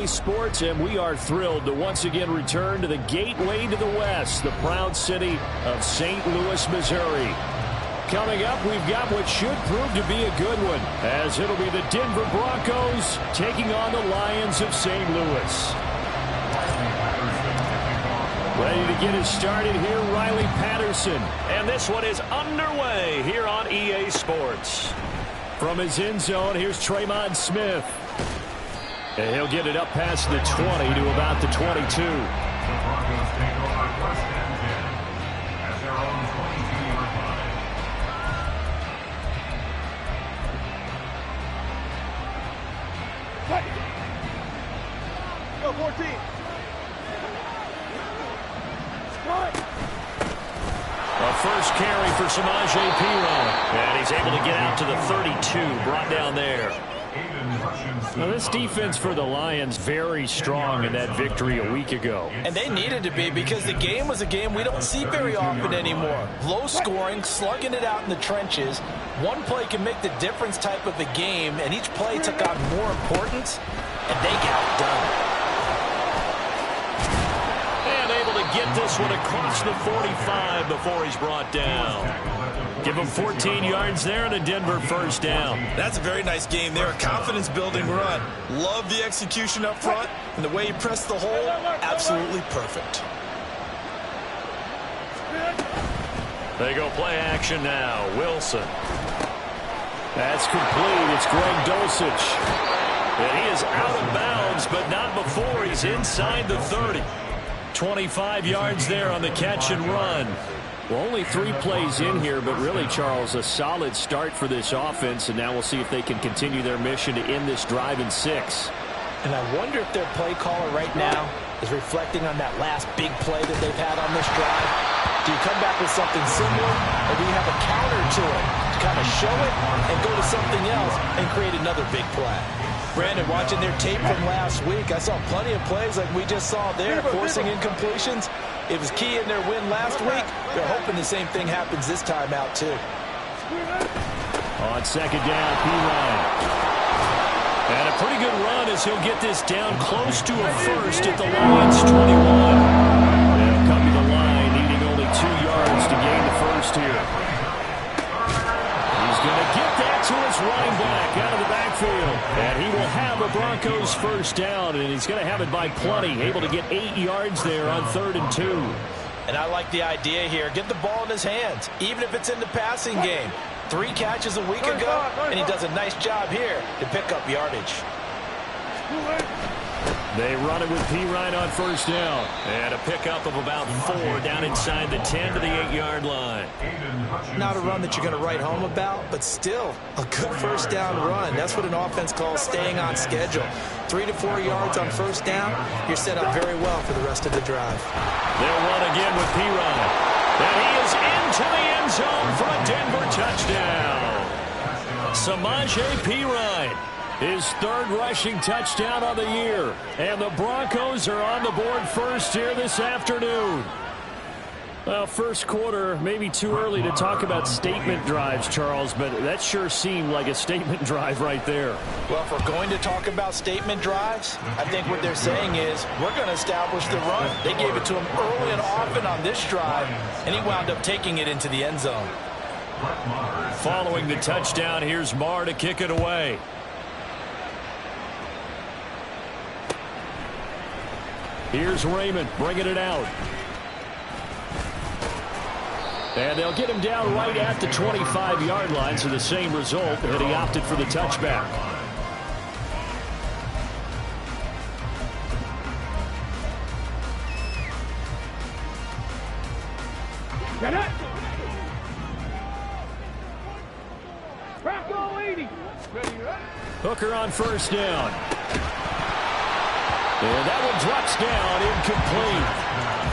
Sports, and we are thrilled to once again return to the gateway to the West, the proud city of St. Louis, Missouri. Coming up, we've got what should prove to be a good one, as it'll be the Denver Broncos taking on the Lions of St. Louis. Ready to get us started here, Riley Patterson. And this one is underway here on EA Sports. From his end zone, here's Tremon Smith. And he'll get it up past the 20 to about the 22. The Broncos take over first and 10 at their own 22-yard line. Go 14. A first carry for Samaje Perine. And he's able to get out to the 32, brought down there. Now, this defense for the Lions very strong in that victory a week ago. And they needed to be, because the game was a game we don't see very often anymore. Low scoring, slugging it out in the trenches. One play can make the difference type of a game, and each play took on more importance, and they got it done. And able to get this one across the 45 before he's brought down. Give him 14 yards there and a Denver first down. That's a very nice game there. A confidence-building run. Love the execution up front, and the way he pressed the hole, absolutely perfect. They go play action now. Wilson. That's complete. It's Greg Dulcich. And he is out of bounds, but not before he's inside the 30. 25 yards there on the catch and run. Well, only 3 plays in here, but really, Charles, a solid start for this offense, and now we'll see if they can continue their mission to end this drive in 6. And I wonder if their play caller right now is reflecting on that last big play that they've had on this drive. Do you come back with something similar, or do you have a counter to it to kind of show it and go to something else and create another big play? Brandon, watching their tape from last week, I saw plenty of plays like we just saw there, forcing incompletions. It was key in their win last week. They're hoping the same thing happens this time out, too. On second down, Perine. And a pretty good run as he'll get this down close to a first at the Lions' 21. They'll come to the line, needing only 2 yards to gain the first here. He's going to get that to his running back out of the backfield. And he will have a Broncos first down, and he's going to have it by plenty. Able to get 8 yards there on 3rd and 2. And I like the idea here. Get the ball in his hands, even if it's in the passing game. 3 catches a week ago, and he does a nice job here to pick up yardage. They run it with Perine on first down. And a pickup of about 4 down inside the 10 to the 8-yard line. Not a run that you're going to write home about, but still a good first down run. That's what an offense calls staying on schedule. 3 to 4 yards on first down, you're set up very well for the rest of the drive. They'll run again with Perine. And he is into the end zone for a Denver touchdown. Samaje Perine. His 3rd rushing touchdown of the year. And the Broncos are on the board first here this afternoon. Well, first quarter, maybe too early to talk about statement drives, Charles, but that sure seemed like a statement drive right there. Well, if we're going to talk about statement drives, I think what they're saying is we're going to establish the run. They gave it to him early and often on this drive, and he wound up taking it into the end zone. Following the touchdown, here's Marr to kick it away. Here's Raymond bringing it out. And they'll get him down right at the 25-yard line, so the same result, that he opted for the touchback. Get it! Bravo 80! Hooker on first down. And that one drops down, incomplete.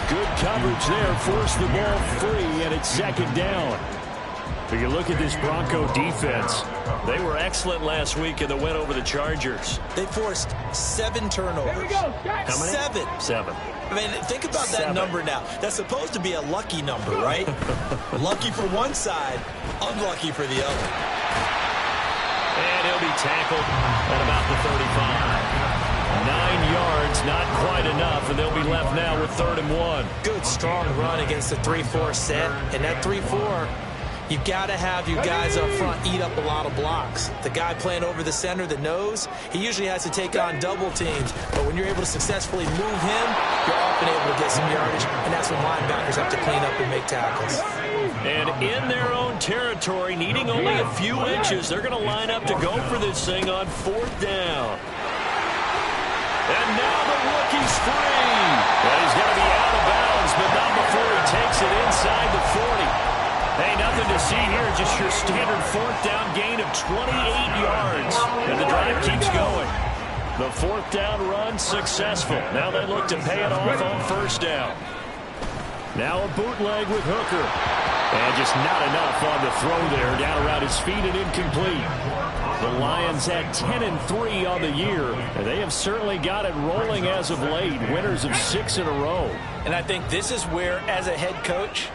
Good coverage there, forced the ball free, and it's second down. But you look at this Bronco defense. They were excellent last week in the win over the Chargers. They forced 7 turnovers. There we go. How many? 7. I mean, think about that number now. That's supposed to be a lucky number, right? Lucky for one side, unlucky for the other. And he'll be tackled at about the 35. 9 yards not quite enough, and they'll be left now with 3rd and 1. Good, strong run against the 3-4 set. And that 3-4, you've got to have you guys up front eat up a lot of blocks. The guy playing over the center, the nose, he usually has to take on double teams. But when you're able to successfully move him, you're often able to get some yardage, and that's when linebackers have to clean up and make tackles. And in their own territory, needing only a few inches, they're going to line up to go for this thing on 4th down. And now the rookie's free. And he's going to be out of bounds, but not before he takes it inside the 40. Hey, nothing to see here, just your standard 4th down gain of 28 yards. And the drive keeps going. The 4th down run successful. Now they look to pay it off on 1st down. Now a bootleg with Hooker. And just not enough on the throw there. Down around his feet and incomplete. The Lions at 10-3 on the year. And they have certainly got it rolling as of late. Winners of 6 in a row. And I think this is where, as a head coach,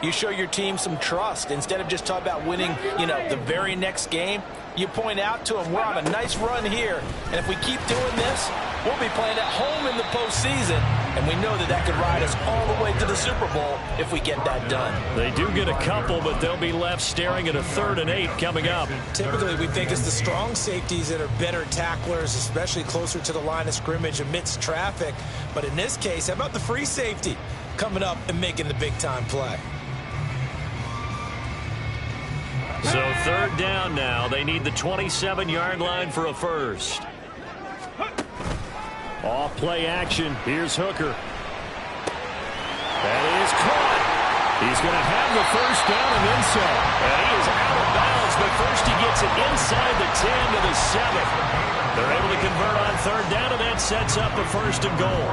you show your team some trust. Instead of just talking about winning, the very next game, you point out to them, we're on a nice run here. And if we keep doing this, we'll be playing at home in the postseason. And we know that could ride us all the way to the Super Bowl if we get that done. They do get a couple, but they'll be left staring at a 3rd and 8 coming up. Typically, we think it's the strong safeties that are better tacklers, especially closer to the line of scrimmage amidst traffic. But in this case, how about the free safety coming up and making the big-time play? So 3rd down now. They need the 27-yard line for a first. Off play action. Here's Hooker. That is caught. He's going to have the 1st down and then some. And he is out of bounds, but first he gets it inside the 10 to the 7. They're able to convert on 3rd down, and that sets up a 1st and goal.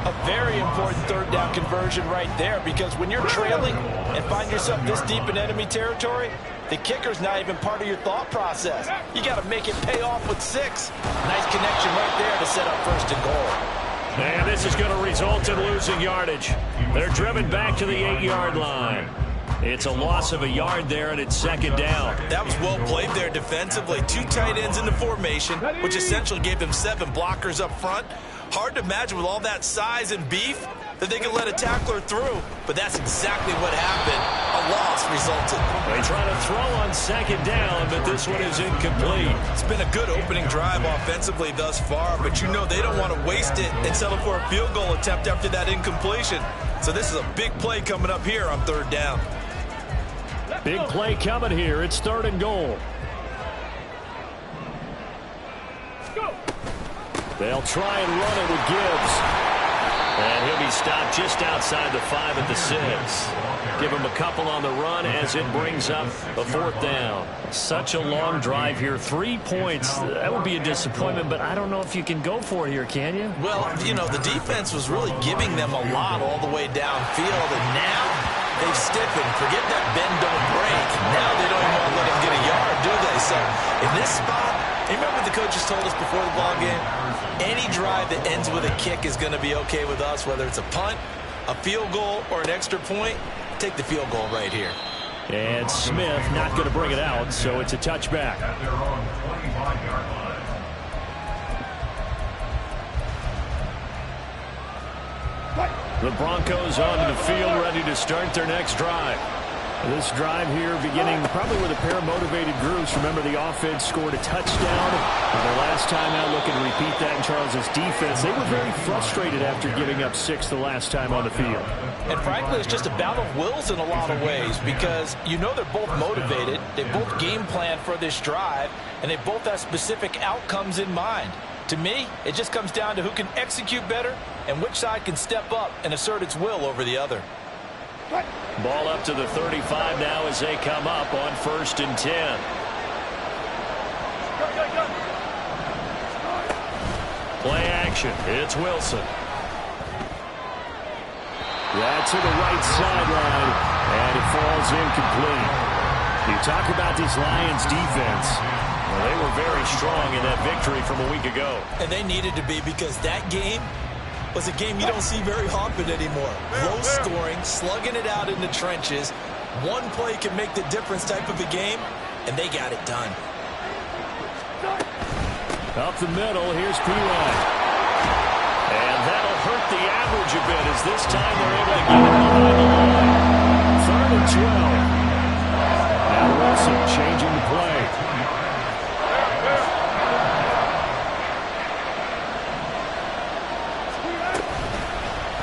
A very important 3rd down conversion right there, because when you're trailing and find yourself this deep in enemy territory, the kicker's not even part of your thought process. You got to make it pay off with 6. Nice connection right there to set up 1st and goal. And this is going to result in losing yardage. They're driven back to the 8-yard line. It's a loss of a yard there, and it's 2nd down. That was well played there defensively. 2 tight ends in the formation, which essentially gave them 7 blockers up front. Hard to imagine with all that size and beef that they could let a tackler through, but that's exactly what happened. A loss resulted. They try to throw on 2nd down, but this one is incomplete. It's been a good opening drive offensively thus far, but they don't want to waste it and settle for a field goal attempt after that incompletion. So this is a big play coming up here on 3rd down. Big play coming here. It's 3rd and goal. They'll try and run it with Gibbs. And he'll be stopped just outside the 5 at the 6. Give him a couple on the run as it brings up a 4th down. Such a long drive here. 3 points. That would be a disappointment, but I don't know if you can go for it here, can you? Well, the defense was really giving them a lot all the way downfield, and now they've stiffened. Forget that bend, don't break. Now they don't even want to let him get a yard, do they? So in this spot, remember the coaches told us before the ball game, any drive that ends with a kick is going to be okay with us, whether it's a punt, a field goal, or an extra point. Take the field goal right here. And Smith not going to bring it out, so it's a touchback. At their own 25-yard line. The Broncos onto the field, ready to start their next drive. This drive here beginning probably with a pair of motivated groups. Remember, the offense scored a touchdown. The last time out, looking to repeat that in Charles's defense. They were very frustrated after giving up 6 the last time on the field. And frankly, it's just a battle of wills in a lot of ways, because they're both motivated. They both game plan for this drive, and they both have specific outcomes in mind. To me, it just comes down to who can execute better and which side can step up and assert its will over the other. Ball up to the 35 now as they come up on 1st and 10. Play action. It's Wilson. That's to the right sideline, and it falls incomplete. You talk about this Lions defense. Well, they were very strong in that victory from a week ago. And they needed to be, because that game was a game you don't see very often anymore. Low scoring, slugging it out in the trenches. One play can make the difference type of a game, and they got it done. Up the middle, here's Pirine. And a bit as this time they're able to get it behind the line. 3rd and 12. Now Wilson changing the play.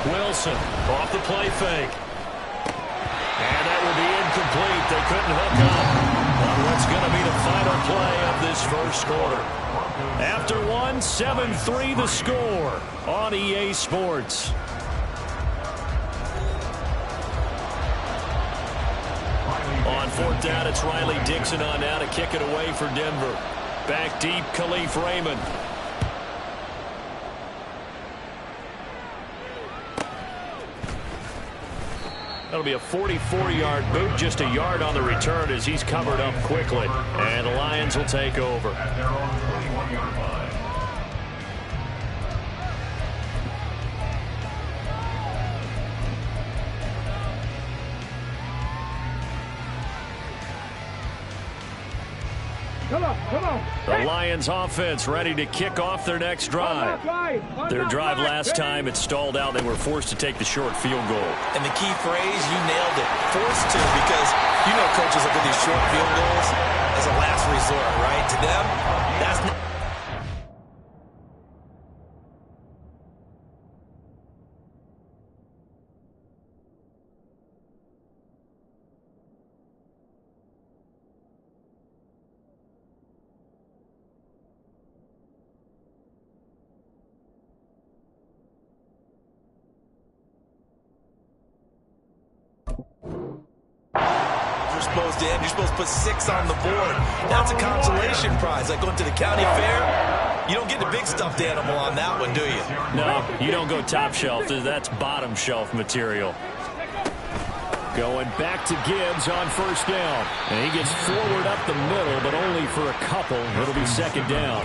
Wilson off the play fake. And that will be incomplete. They couldn't hook up on what's going to be the final play of this first quarter. After 7-3 the score on EA Sports. On 4th down, it's Riley Dixon on now to kick it away for Denver. Back deep, Khalif Raymond. That'll be a 44-yard boot, just a yard on the return as he's covered up quickly. And the Lions will take over. At their own 21-yard line. Come on. The Lions offense ready to kick off their next drive. Their drive last time, it stalled out. They were forced to take the short field goal. And the key phrase, you nailed it. Forced to, because you know coaches look at these short field goals as a last resort, right? To them, that's not. You're supposed to put 6 on the board. That's a consolation prize, like going to the county fair. You don't get the big stuffed animal on that one, do you? No, you don't go top shelf. That's bottom shelf material. Going back to Gibbs on 1st down. And he gets forward up the middle, but only for a couple. It'll be 2nd down.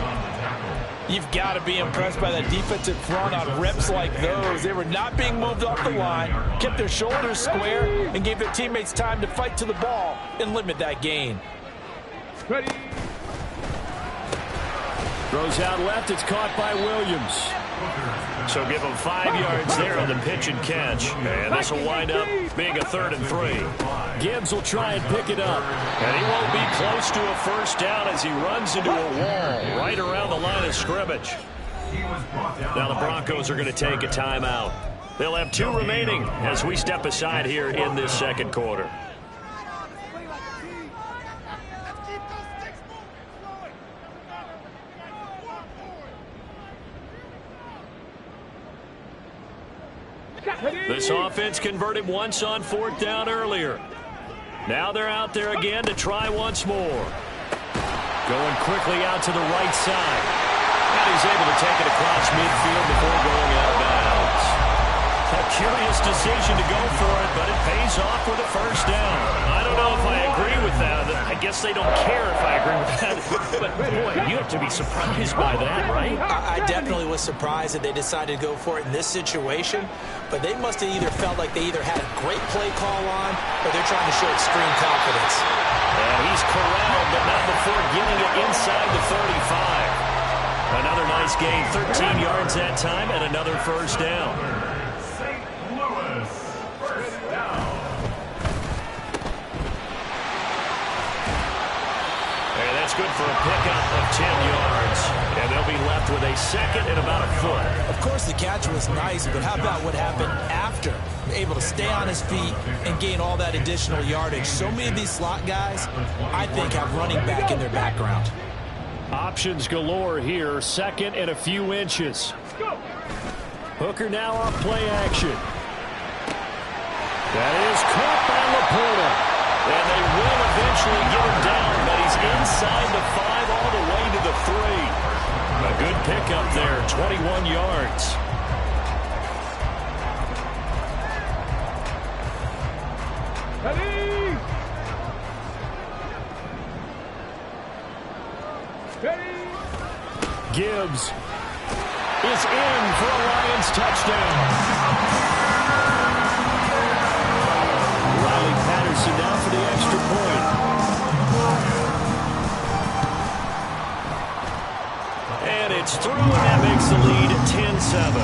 You've got to be impressed by that defensive front on reps like those. They were not being moved off the line, kept their shoulders square, and gave their teammates time to fight to the ball and limit that gain. Ready. Throws out left. It's caught by Williams. So give him 5 yards there on the pitch and catch. And this will wind up being a 3rd and 3. Gibbs will try and pick it up. And he won't be close to a 1st down as he runs into a wall right around the line of scrimmage. Now the Broncos are going to take a timeout. They'll have 2 remaining as we step aside here in this 2nd quarter. This offense converted once on 4th down earlier. Now they're out there again to try once more. Going quickly out to the right side. And he's able to take it across midfield before going out of bounds. A curious decision to go for it, but it pays off with a 1st down. I don't know if I agree with that. I guess they don't care if I agree with that. But, boy, you have to be surprised by that, right? I definitely was surprised that they decided to go for it in this situation. But they must have either felt like they either had a great play call on or they're trying to show extreme confidence. And he's corralled, but not before getting it inside the 35. Another nice gain, 13 yards that time, and another 1st down. That's good for a pickup of 10 yards. And they'll be left with a 2nd and about a foot. Of course, the catch was nice, but how about what happened after? Able to stay on his feet and gain all that additional yardage. So many of these slot guys, I think, have running back in their background. Options galore here. 2nd and a few inches. Hooker now off play action. That is caught by Laporta. And they will eventually get him down, but he's inside the 5 all the way to the 3. A good pickup there, 21 yards. Ready. Gibbs is in for a Lions touchdown. Down for the extra point. And it's through, and that makes the lead 10-7.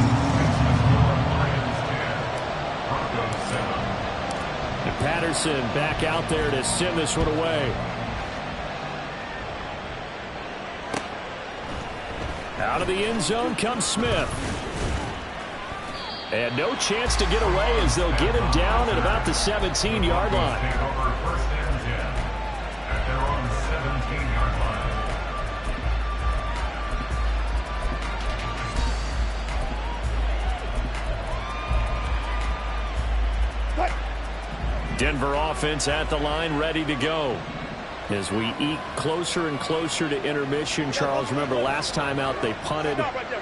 Patterson back out there to send this one away. Out of the end zone comes Smith. And no chance to get away as they'll get him down at about the 17-yard line. First and 10 at their own 17-yard line. Denver offense at the line, ready to go. As we eke closer and closer to intermission, Charles, remember last time out they punted.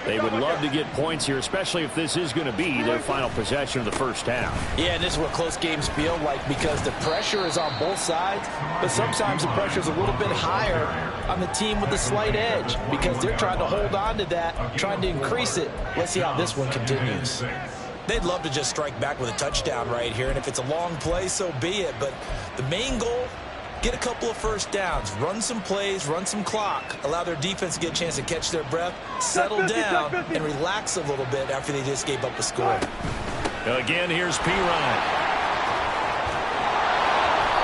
They would love to get points here, especially if this is going to be their final possession of the first half. Yeah, and this is what close games feel like because the pressure is on both sides, but sometimes the pressure is a little bit higher on the team with the slight edge because they're trying to hold on to that, trying to increase it. Let's see how this one continues. They'd love to just strike back with a touchdown right here, and if it's a long play, so be it. But the main goal, get a couple of first downs, run some plays, run some clock, allow their defense to get a chance to catch their breath, settle down, and relax a little bit after they just gave up a score. Again, here's Pirine.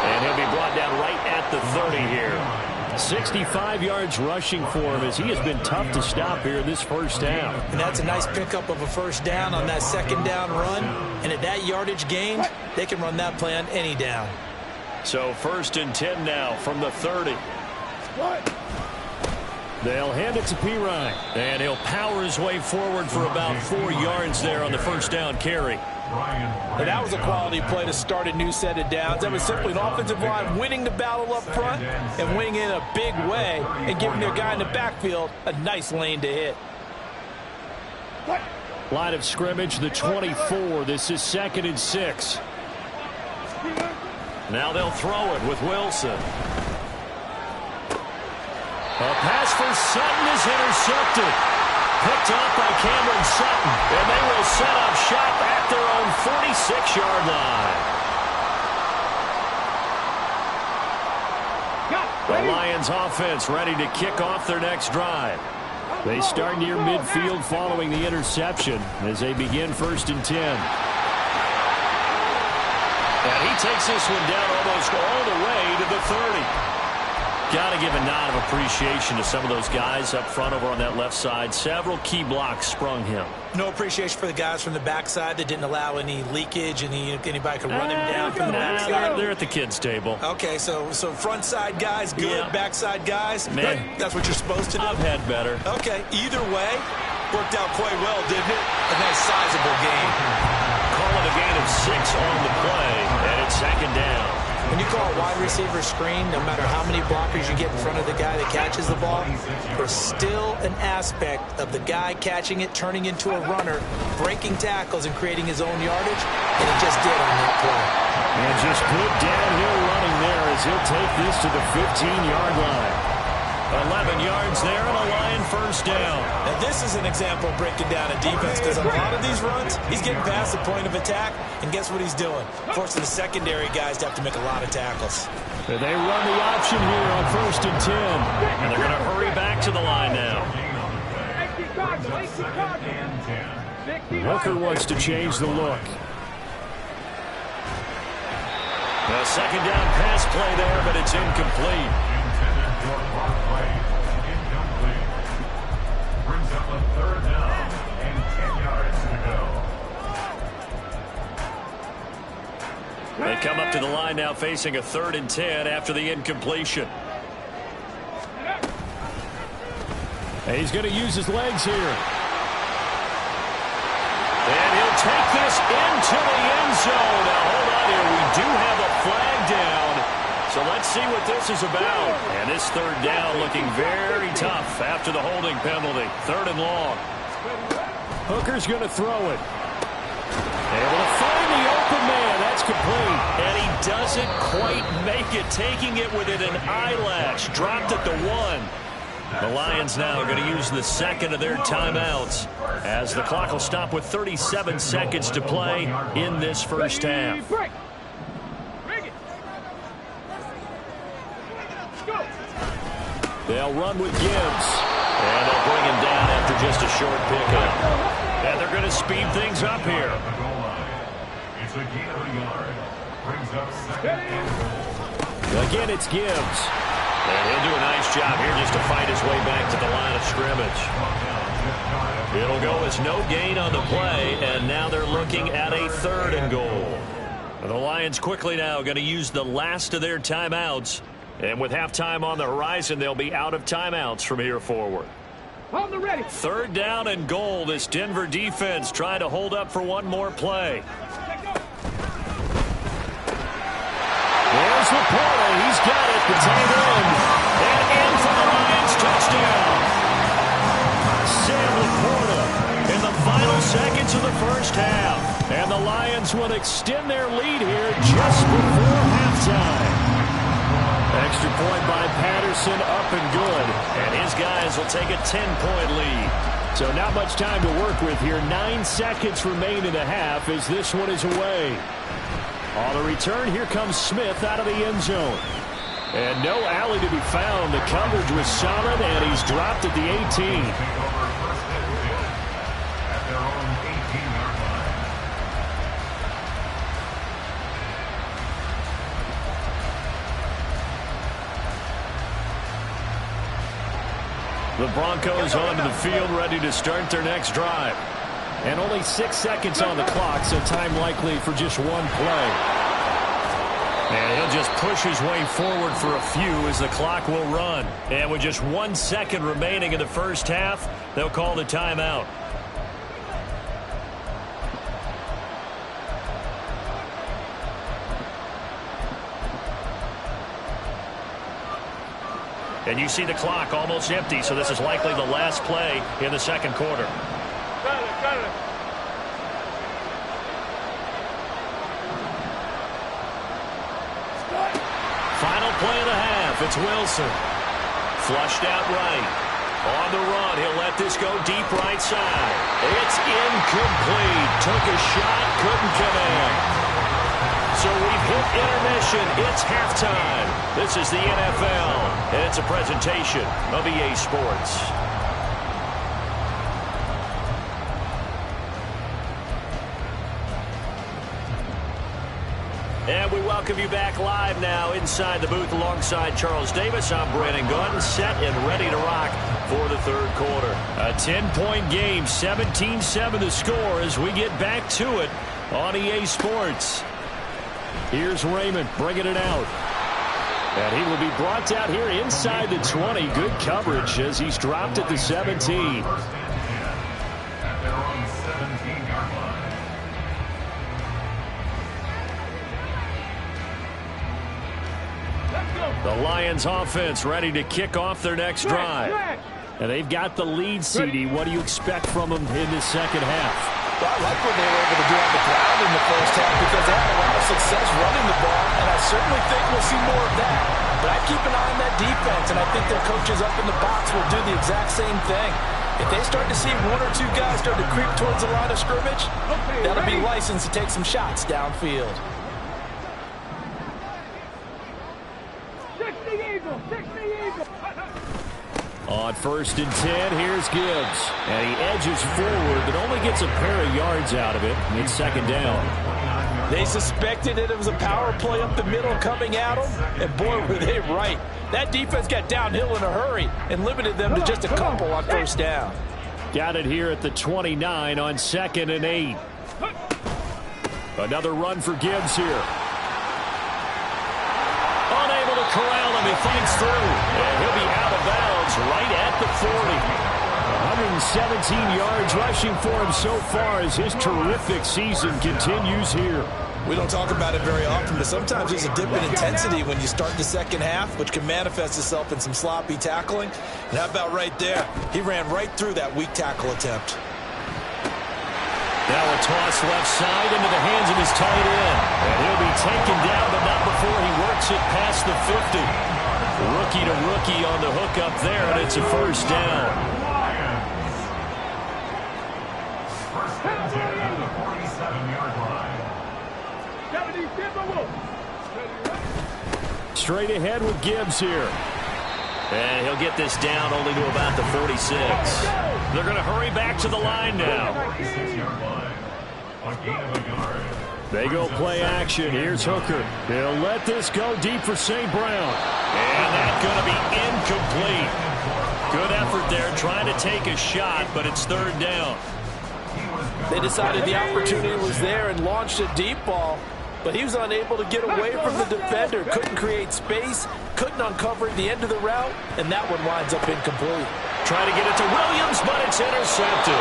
And he'll be brought down right at the 30 here. 65 yards rushing for him as he has been tough to stop here in this first down. And that's a nice pickup of a first down on that second down run. And at that yardage gain, they can run that play on any down. So first and 10 now from the 30. They'll hand it to Pirine. And he'll power his way forward for about 4 yards there on the first down carry. And that was a quality play to start a new set of downs. That was simply an offensive line winning the battle up front and winning in a big way and giving their guy in the backfield a nice lane to hit. Line of scrimmage, the 24. This is 2nd and 6. Now they'll throw it with Wilson. A pass for Sutton is intercepted. Picked off by Cameron Sutton. And they will set up shop at their own 46-yard line. The Lions offense ready to kick off their next drive. They start near midfield following the interception as they begin 1st and 10. And he takes this one down almost all the way to the 30. Got to give a nod of appreciation to some of those guys up front over on that left side. Several key blocks sprung him. No appreciation for the guys from the backside that didn't allow any leakage and anybody could run him down from the backside. They're at the kids' table. Okay, so front side guys, good. Yeah. Backside guys, man, that's what you're supposed to do. I've had better. Okay, either way, worked out quite well, didn't it? A nice sizable gain. Calling a gain of 6 on the play, and it's 2nd down. When you call a wide receiver screen, no matter how many blockers you get in front of the guy that catches the ball, there's still an aspect of the guy catching it, turning into a runner, breaking tackles and creating his own yardage, and he just did on that play. And just good downhill running there as he'll take this to the 15-yard line. 11 yards there and a Lion first down. Now this is an example of breaking down a defense because on a lot of these runs, he's getting past the point of attack, and guess what he's doing? Forcing the secondary guys to have to make a lot of tackles. They run the option here on 1st and 10, and they're going to hurry back to the line now. Hooker wants to change the look. A 2nd down pass play there, but it's incomplete. Brings up a 3rd down and 10 yards to go. They come up to the line now facing a 3rd and 10 after the incompletion. And he's going to use his legs here. And he'll take this into the end zone. Now hold on here. We do have a flag down. So let's see what this is about. And this 3rd down looking very tough after the holding penalty. 3rd and long. Hooker's going to throw it. Able to find the open man. That's complete. And he doesn't quite make it. Taking it within an eyelash. Dropped at the 1. The Lions now are going to use the 2nd of their timeouts as the clock will stop with 37 seconds to play in this first half. They'll run with Gibbs. And they'll bring him down after just a short pickup. And they're going to speed things up here. It's a gain of a yard. Brings up second and goal. Again, it's Gibbs. And he'll do a nice job here just to fight his way back to the line of scrimmage. It'll go as no gain on the play, and now they're looking at a 3rd and goal. The Lions quickly now going to use the last of their timeouts. And with halftime on the horizon, they'll be out of timeouts from here forward. On the ready. 3rd down and goal. This Denver defense trying to hold up for one more play. There's Laporta. He's got it. The tight end. And in for the Lions. Touchdown. Sam Laporta in the final seconds of the first half. And the Lions will extend their lead here just before halftime. Extra point by Patterson, up and good. And his guys will take a 10-point lead. So not much time to work with here. 9 seconds remain in the half as this one is away. On the return, here comes Smith out of the end zone. And no alley to be found. The coverage was solid, and he's dropped at the 18. Take over 1st and 10 at their own 18-yard line. The Broncos onto the field, ready to start their next drive. And only 6 seconds on the clock, so time likely for just one play. And he'll just push his way forward for a few as the clock will run. And with just 1 second remaining in the first half, they'll call the timeout. And you see the clock almost empty, so this is likely the last play in the second quarter. Final play of the half. It's Wilson. Flushed out right. On the run, he'll let this go deep right side. It's incomplete. Took a shot, couldn't connect. So we've hit intermission. It's halftime. This is the NFL, and it's a presentation of EA Sports. And we welcome you back live now inside the booth alongside Charles Davis. I'm Brandon Gunn, set and ready to rock for the third quarter. A 10-point game, 17-7 the score as we get back to it on EA Sports. Here's Raymond bringing it out. And he will be brought down here inside the 20. Good coverage as he's dropped at the 17. 1st and 10 at their own 17-yard line. The Lions offense ready to kick off their next drive. And they've got the lead, CD. What do you expect from them in this second half? Well, I like what they were able to do on the ground in the first half because they had a lot of success running the ball, and I certainly think we'll see more of that. But I keep an eye on that defense, and I think their coaches up in the box will do the exact same thing. If they start to see 1 or 2 guys start to creep towards the line of scrimmage, that'll be license to take some shots downfield. On 1st and 10, here's Gibbs. And he edges forward, but only gets a pair of yards out of it. It's second down. They suspected it was a power play up the middle coming at them, and boy, were they right. That defense got downhill in a hurry and limited them to just a couple on first down. Got it here at the 29 on 2nd and 8. Another run for Gibbs here. Unable to corral him. He fights through. And he'll be out of bounds right at the 40. 117 yards rushing for him so far as his terrific season continues here. We don't talk about it very often, but sometimes there's a dip in intensity when you start the second half, which can manifest itself in some sloppy tackling. And how about right there? He ran right through that weak tackle attempt. Now a toss left side into the hands of his tight end. And he'll be taken down, but not before he works it past the 50. Rookie to rookie on the hook up there, and it's a first down. First and 10 at the 47-yard line. Straight ahead with Gibbs here. And he'll get this down only to about the 46. They're going to hurry back to the line now. 46-yard line. A gain of a yard. They go play action. Here's Hooker. He'll let this go deep for St. Brown. And that's going to be incomplete. Good effort there trying to take a shot, but it's third down. They decided the opportunity was there and launched a deep ball, but he was unable to get away from the defender. Couldn't create space, couldn't uncover the end of the route, and that one winds up incomplete. Trying to get it to Williams, but it's intercepted.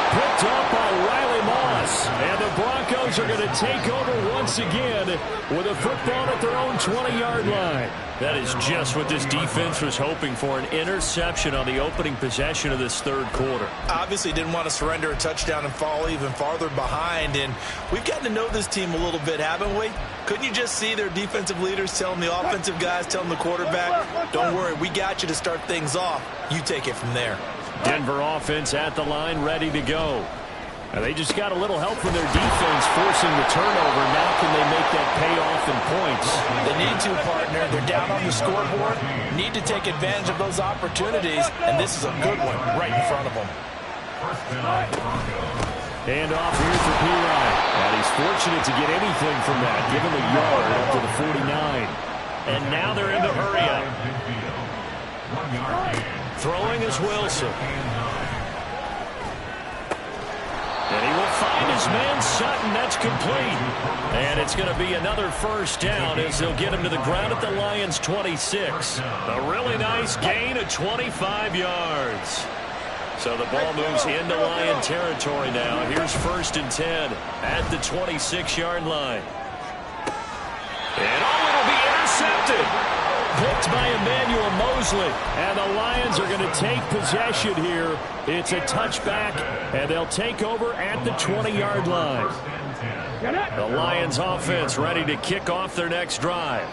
Picked up by Riley Moss. And the Broncos are going to take over once again with a football at their own 20-yard line. That is just what this defense was hoping for, an interception on the opening possession of this third quarter. Obviously didn't want to surrender a touchdown and fall even farther behind, and we've gotten to know this team a little bit, haven't we? Couldn't you just see their defensive leaders telling the offensive guys, telling the quarterback, don't worry, we got you to start things off. You take it from there. Denver offense at the line, ready to go. And they just got a little help from their defense forcing the turnover. Now can they make that pay off in points? They need to, partner. They're down on the scoreboard. Need to take advantage of those opportunities, and this is a good one right in front of them. Hand off here for P-Ryan. And he's fortunate to get anything from that. Give him a yard up to the 49. And now they're in the hurry-up. Throwing is Wilson. And he will find his man Sutton. That's complete. And it's going to be another first down as they'll get him to the ground at the Lions' 26. A really nice gain of 25 yards. So the ball moves into Lion territory now. Here's 1st and 10 at the 26-yard line. And it'll be intercepted. Picked by Emmanuel Mosley. And the Lions are going to take possession here. It's a touchback, and they'll take over at the 20-yard line. The Lions offense ready to kick off their next drive.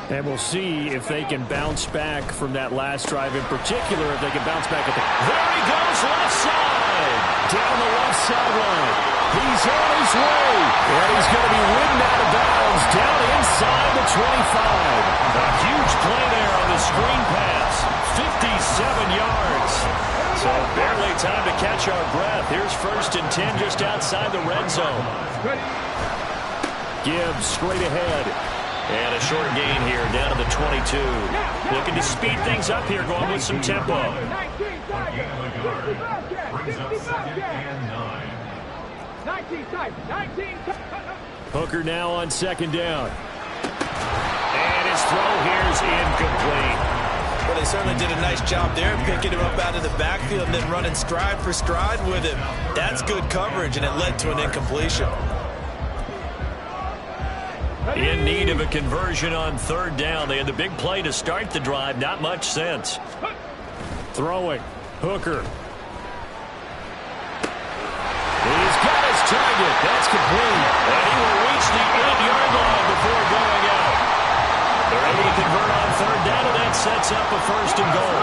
And we'll see if they can bounce back from that last drive, in particular, if they can bounce back at the... There he goes, left side! Down the left sideline. He's on his way. And he's going to be ridden out of bounds down inside the 25. A huge play there on the screen pass. 57 yards. So barely time to catch our breath. Here's 1st and 10 just outside the red zone. Gibbs straight ahead. And a short gain here down to the 22. Looking to speed things up here, going with some tempo. Hooker now on 2nd down. And his throw here is incomplete. Well, they certainly did a nice job there, picking him up out of the backfield and then running stride for stride with him. That's good coverage, and it led to an incompletion. In need of a conversion on 3rd down. They had the big play to start the drive. Not much sense. Throwing. Hooker. He's got his target. That's complete. And he will reach the 8-yard line before going out. They're able to convert on 3rd down, and that sets up a 1st and goal.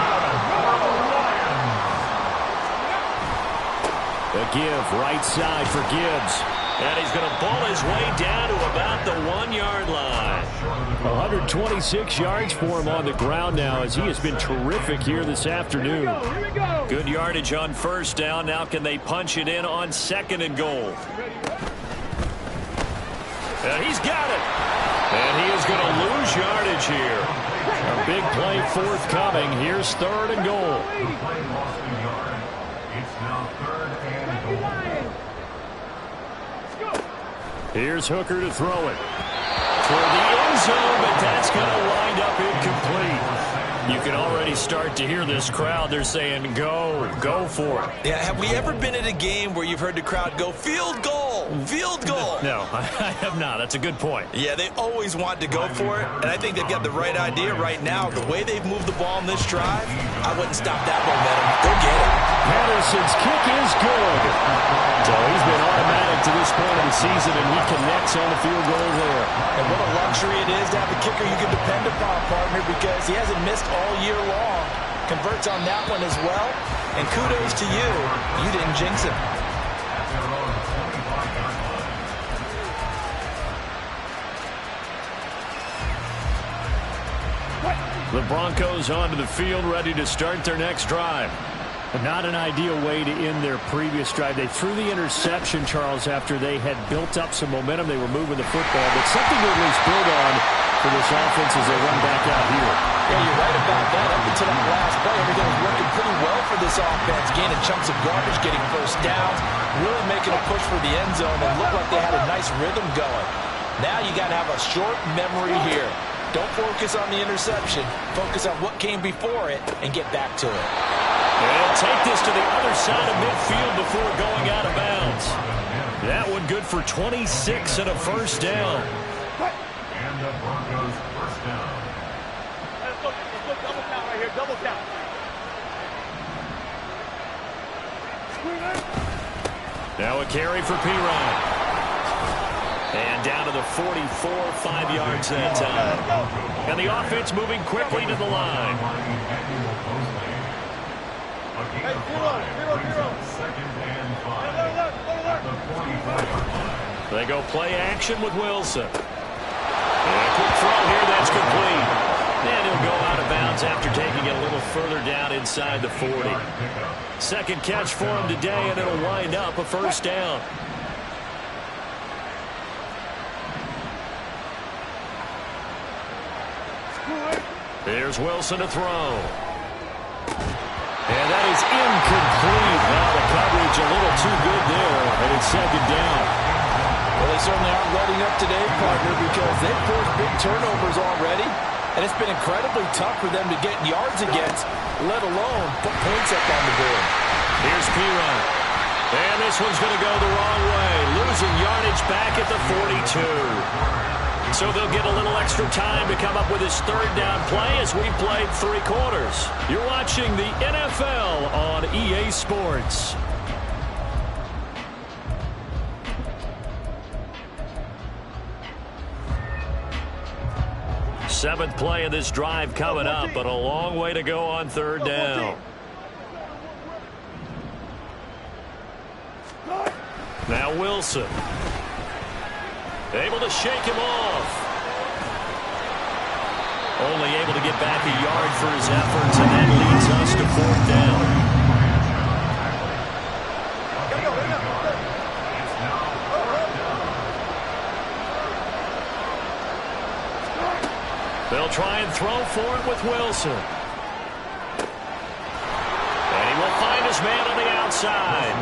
A give right side for Gibbs. And he's going to ball his way down to about the 1-yard line. 126 yards for him on the ground now as he has been terrific here this afternoon. Good yardage on 1st down. Now can they punch it in on 2nd and goal? And he's got it. And he is going to lose yardage here. A big play forthcoming. Here's 3rd and goal. It's now 3rd and goal. Here's Hooker to throw it. Toward the end zone, but that's going to wind up incomplete. You can already start to hear this crowd. They're saying, go for it. Yeah, have we ever been at a game where you've heard the crowd go, field goal, field goal? No, I have not. That's a good point. Yeah, they always want to go for it, and I think they've got the right idea right now. The way they've moved the ball in this drive, I wouldn't stop that momentum. Go get it. Patterson's kick is good. So he's been automatic to this point of the season, and he connects on the field goal there. And what a luxury it is to have a kicker you can depend upon, partner, because he hasn't missed all year long. Converts on that one as well. And kudos to you. You didn't jinx him. The Broncos onto the field, ready to start their next drive. Not an ideal way to end their previous drive. They threw the interception, Charles, after they had built up some momentum. They were moving the football, but something to at least build on for this offense as they run back out here. Yeah, you're right about that. Up until that last play, everything was working pretty well for this offense, gaining chunks of garbage, getting first downs, really making a push for the end zone, and looked like they had a nice rhythm going. Now you got to have a short memory here. Don't focus on the interception. Focus on what came before it and get back to it. They'll take this to the other side of midfield before going out of bounds. That one good for 26 and a first down. And the Broncos first down. Let's look double count right here. Double count. Now a carry for Pirine. And down to the 44, 5 yards that time. And the offense moving quickly to the line. Second and 5. At the 44-yard line. They go play action with Wilson. And a quick throw here, that's complete. And he'll go out of bounds after taking it a little further down inside the 40. Second catch for him today, and it'll wind up a first down. Here's Wilson to throw. And that is incomplete. Now the coverage a little too good there, and it's second down. Well, they certainly aren't letting up today, partner, because they've forced big turnovers already, and it's been incredibly tough for them to get yards against, let alone put points up on the board. Here's Pirine. And this one's going to go the wrong way, losing yardage back at the 42. So they'll get a little extra time to come up with his third down play as we played 3 quarters. You're watching the NFL on EA Sports. Seventh play of this drive coming up, but a long way to go on third down. Now Wilson. Able to shake him off. Only able to get back a yard for his efforts, and that leads us to fourth down. They'll try and throw for it with Wilson. And he will find his man on the outside.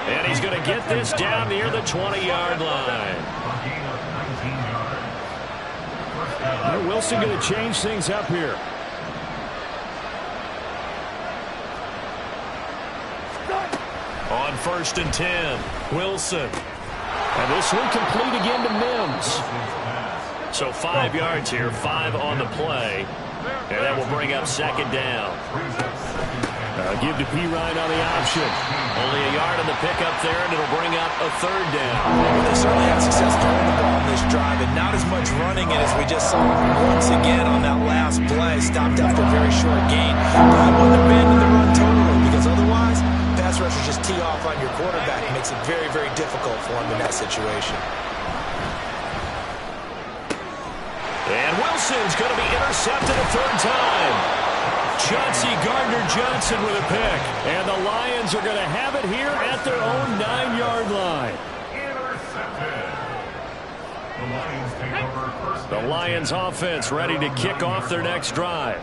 And he's going to get this down near the 20-yard line. Wilson going to change things up here. On 1st and 10, Wilson. And this one complete again to Mims. So 5 yards here, 5 on the play. And that will bring up second down. Give to Pirine on the option. Only a yard on the pickup there, and it'll bring up a third down. They certainly had success throwing the ball on this drive, and not as much running it as we just saw once again on that last play. Stopped after a very short gain. But I wouldn't abandon the run totally, because otherwise, pass rushers just tee off on your quarterback. It makes it very, very difficult for him in that situation. And Wilson's going to be intercepted a third time. Chauncey Gardner-Johnson with a pick. And the Lions are going to have it here at their own 9-yard line. Intercepted. The Lions take over first. The Lions offense ready to kick off their next drive.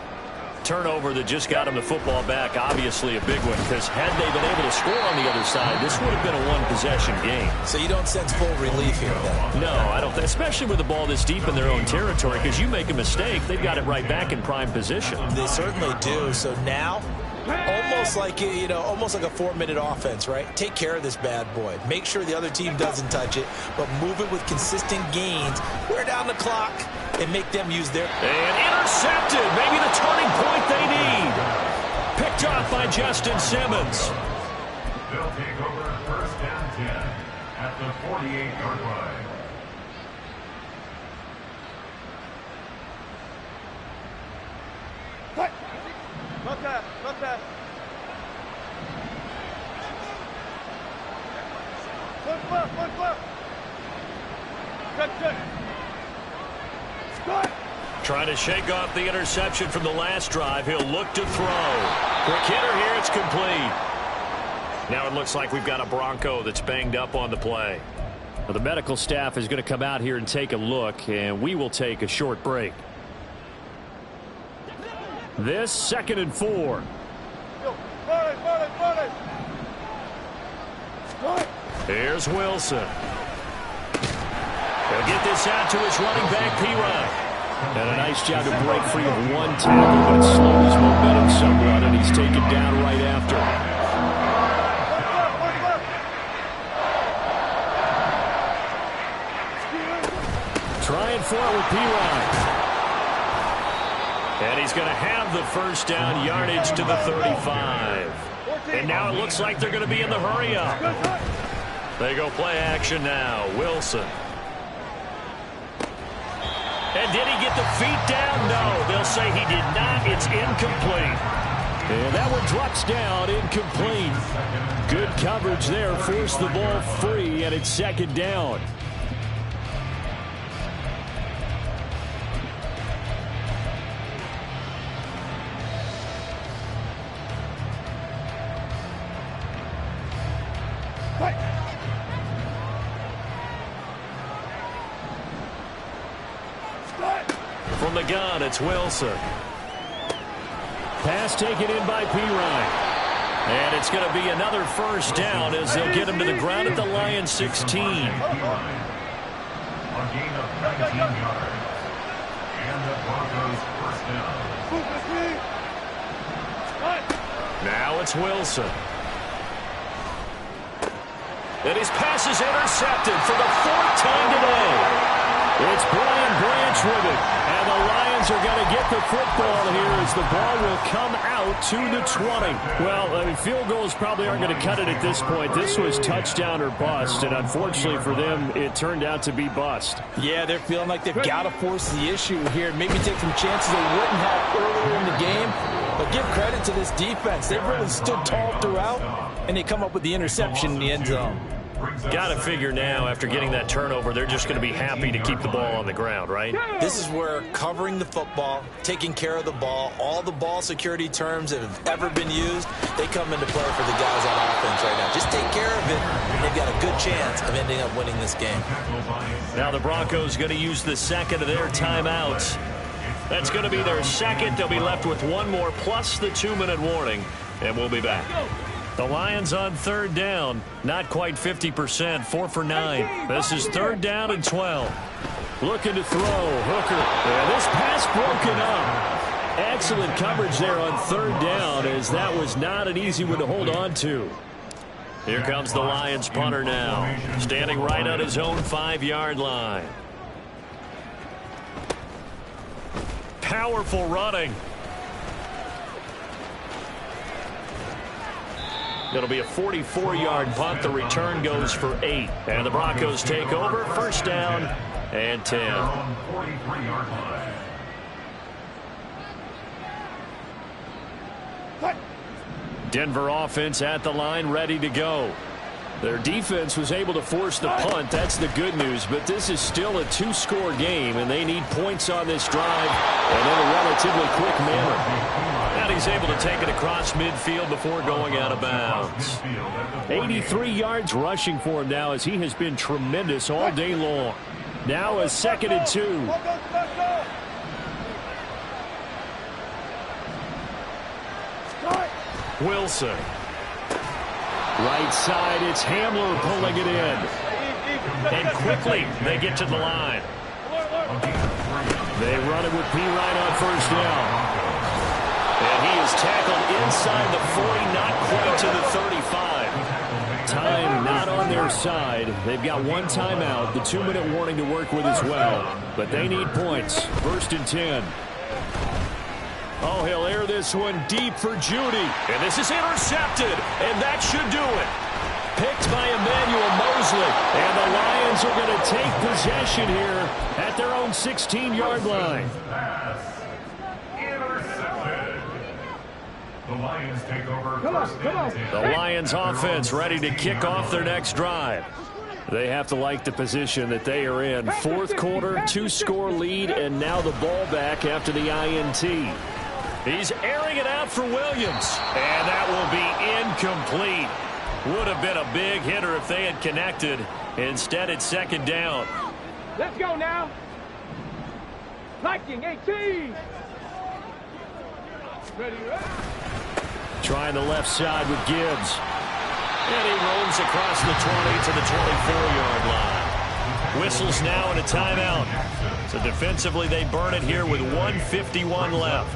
Turnover that just got them the football back, obviously a big one, because had they been able to score on the other side, this would have been a one-possession game. So you don't sense full relief here, then? No, I don't, especially with the ball this deep in their own territory, because you make a mistake, they've got it right back in prime position. They certainly do. So now, almost like, almost like a 4-minute offense, right? Take care of this bad boy. Make sure the other team doesn't touch it, but move it with consistent gains. Wear down the clock and make them use their... And intercepted. Maybe the turning point they need. Picked off by Justin Simmons. They'll take over first and 10 at the 48-yard line. Not that. Look. Good. Trying to shake off the interception from the last drive. He'll look to throw. Quick hitter here. It's complete. Now it looks like we've got a Bronco that's banged up on the play. Well, the medical staff is going to come out here and take a look, and we will take a short break. This 2nd and 4. Here's Wilson. He'll get this out to his running back, P-Ryan. And a nice job to break free of one tackle, but it slowed his momentum somewhat, and he's taken down right after. Trying for it with P-Ryan. And he's going to have the first down, yardage to the 35. And now it looks like they're going to be in the hurry up. They go play action now. Wilson. And did he get the feet down? No, they'll say he did not. It's incomplete. And that one drops down, incomplete. Good coverage there, forced the ball free, and it's 2nd down. From the gun, it's Wilson. Pass taken in by P-Ryan. And it's going to be another first down as they'll get him to the ground at the Lions 16. A gain of 19 yards. And the Broncos first down. Now it's Wilson. And his pass is intercepted for the 4th time today. It's Brian Branch with it. And the Lions are going to get the football here as the ball will come out to the 20. Well, I mean, field goals probably aren't going to cut it at this point. This was touchdown or bust, and unfortunately for them, it turned out to be bust. Yeah, they're feeling like they've got to force the issue here. Maybe take some chances they wouldn't have earlier in the game. But give credit to this defense. They've really stood tall throughout, and they come up with the interception in the end zone. Got to figure now, after getting that turnover, they're just going to be happy to keep the ball on the ground, right? This is where covering the football, taking care of the ball, all the ball security terms that have ever been used, they come into play for the guys on offense right now. Just take care of it, and they've got a good chance of ending up winning this game. Now the Broncos going to use the 2nd of their timeouts. That's going to be their 2nd. They'll be left with one more plus the 2-minute warning, and we'll be back. The Lions on 3rd down, not quite 50%, 4 for 9. This is 3rd down and 12. Looking to throw, Hooker. And this pass broken up. Excellent coverage there on 3rd down, as that was not an easy one to hold on to. Here comes the Lions punter now, standing right on his own 5-yard line. Powerful running. It'll be a 44-yard punt. The return goes for 8. And the Broncos take over. First down and 10. Denver offense at the line, ready to go. Their defense was able to force the punt. That's the good news. But this is still a 2-score game, and they need points on this drive and in a relatively quick manner. And he's able to take it across midfield before going out of bounds. 83 yards rushing for him now, as he has been tremendous all day long. Now a 2nd and 2. Wilson. Right side, it's Hamler pulling it in. And quickly, they get to the line. They run it with P-Ryan on first down. And he is tackled inside the 40, not quite to the 35. Time not on their side. They've got one timeout, the 2-minute warning to work with as well. But they need points. 1st and 10. Oh, he'll air this one deep for Judy. And this is intercepted, and that should do it. Picked by Emmanuel Mosley. And the Lions are going to take possession here at their own 16-yard line. The Lions take over. Come on. The Lions offense ready to kick off their next drive. They have to like the position that they are in. Fourth quarter, 2-score lead, and now the ball back after the INT. He's airing it out for Williams, and that will be incomplete. Would have been a big hitter if they had connected. Instead, it's second down. Let's go now. Liking 18. Ready. Trying the left side with Gibbs. And he roams across the 20 to the 24-yard line. Whistles now and a timeout. So defensively, they burn it here with 1:51 left.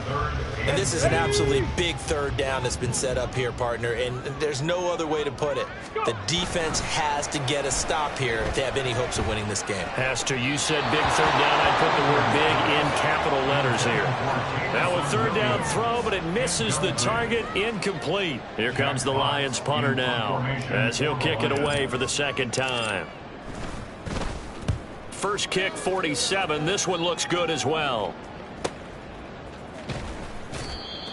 And this is an absolutely big third down that's been set up here, partner, and there's no other way to put it. The defense has to get a stop here if they have any hopes of winning this game. Pastor, you said big third down. I put the word big in capital letters here. Now a third down throw, but it misses the target. Incomplete. Here comes the Lions punter now, as he'll kick it away for the second time. First kick, 47. This one looks good as well.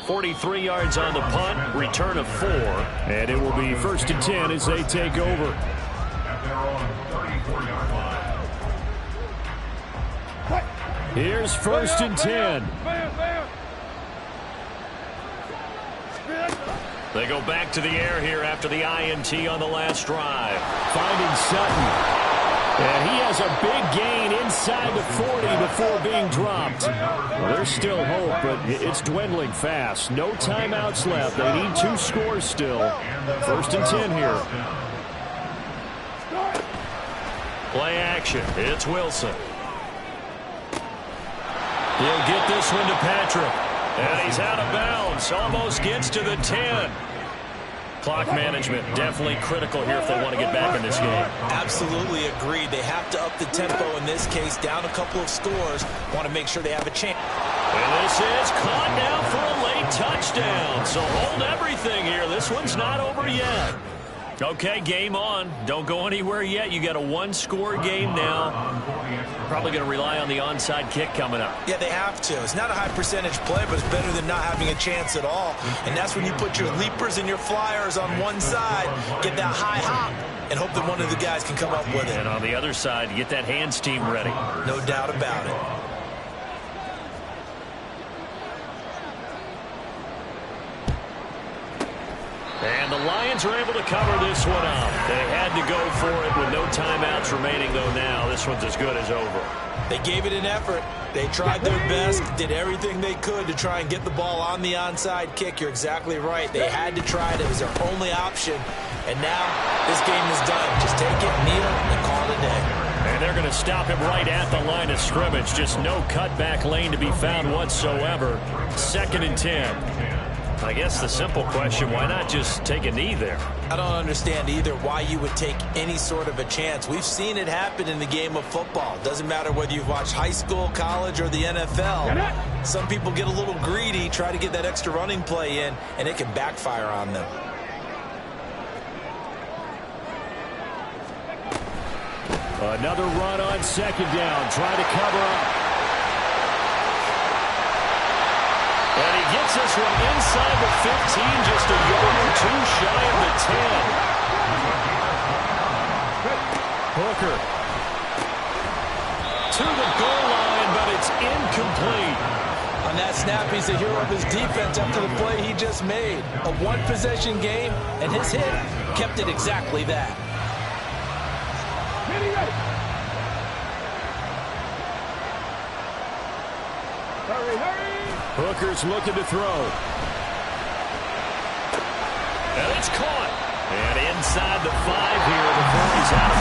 43 yards on the punt, return of 4. And it will be 1st and 10 as they take over. Here's 1st and 10. They go back to the air here after the INT on the last drive. Finding Sutton. And he has a big gain inside the 40 before being dropped. Well, there's still hope, but it's dwindling fast. No timeouts left. They need 2 scores still. 1st and 10 here. Play action. It's Wilson. He'll get this one to Patrick. And he's out of bounds. Almost gets to the 10. Clock management definitely critical here if they want to get back in this game. Absolutely agreed. They have to up the tempo in this case, down a couple of scores. Want to make sure they have a chance. And this is caught now for a late touchdown. So hold everything here. This one's not over yet. Okay, game on. Don't go anywhere yet. You got a 1-score game now. Probably going to rely on the onside kick coming up. Yeah, they have to. It's not a high percentage play, but it's better than not having a chance at all. And that's when you put your leapers and your flyers on one side, get that high hop, and hope that one of the guys can come up with it. And on the other side, get that hands team ready. No doubt about it. And the Lions are able to cover this one up. They had to go for it with no timeouts remaining, though now this one's as good as over. They gave it an effort. They tried their best, did everything they could to try and get the ball on the onside kick. You're exactly right. They had to try it. It was their only option. And now this game is done. Just take it, kneel, and call it a day. And they're going to stop him right at the line of scrimmage. Just no cutback lane to be found whatsoever. 2nd and 10. I guess the simple question, why not just take a knee there? I don't understand either why you would take any sort of a chance. We've seen it happen in the game of football. Doesn't matter whether you've watched high school, college, or the NFL. Some people get a little greedy, try to get that extra running play in, and it can backfire on them. Another run on 2nd down. Try to cover up. And he gets this one inside the 15, just a yard or 2 shy of the 10. Hooker to the goal line, but it's incomplete. On that snap, he's the hero of his defense after the play he just made. A one-possession game, and his hit kept it exactly that. Hurry, hurry! Hooker's looking to throw. And it's caught. And inside the 5 here before he's out of